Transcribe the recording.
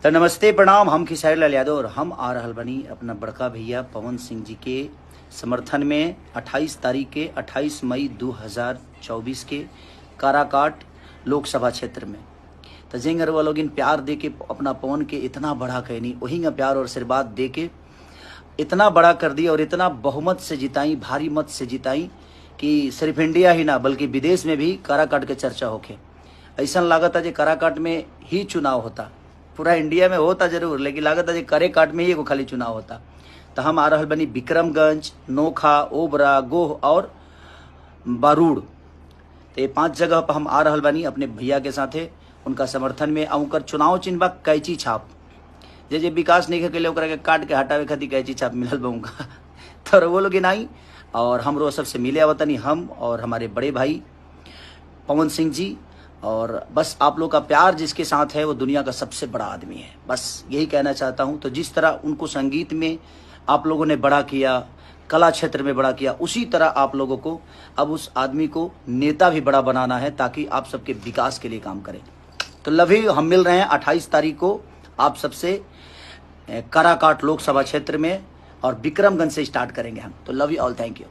तो नमस्ते प्रणाम, हम खेसारी लाल यादव और हम आ रहल बनी अपना बड़का भैया पवन सिंह जी के समर्थन में 28 मई 2024 के काराकाट लोकसभा क्षेत्र में। तो जिंगर वो लोग इन प्यार दे के अपना पवन के इतना बड़ा कहनी, वही का प्यार और आशीर्वाद दे के इतना बड़ा कर दिया और इतना बहुमत से जिताई, भारी मत से जिताई कि सिर्फ इंडिया ही ना बल्कि विदेश में भी काराकाट के चर्चा होके। ऐसा लागत है जो काराकाट में ही चुनाव होता, पूरा इंडिया में होता जरूर, लेकिन लागत है जो काराकाट में ही एगो खाली चुनाव होता। तो हम आ रहल बनी विक्रमगंज, नोखा, ओबरा, गोह और बारूड़। तो ये 5 जगह पर हम आ रहल बनी अपने भैया के साथे, उनका समर्थन में। उनकर चुनाव चिन्ह बा कैची छाप। जे विकास नहीं के ओकरा के काट के हटावे खातिर कैची छाप मिलल बा उनका। तो वो लोग आई और हमरो सबसे मिले आवतनी, हम और हमारे बड़े भाई पवन सिंह जी। और बस आप लोग का प्यार जिसके साथ है वो दुनिया का सबसे बड़ा आदमी है, बस यही कहना चाहता हूँ। तो जिस तरह उनको संगीत में आप लोगों ने बड़ा किया, कला क्षेत्र में बड़ा किया, उसी तरह आप लोगों को अब उस आदमी को नेता भी बड़ा बनाना है ताकि आप सबके विकास के लिए काम करें। तो लव यू। हम मिल रहे हैं 28 तारीख को आप सबसे काराकाट लोकसभा क्षेत्र में और विक्रमगंज से स्टार्ट करेंगे हम। तो love you all, thank you.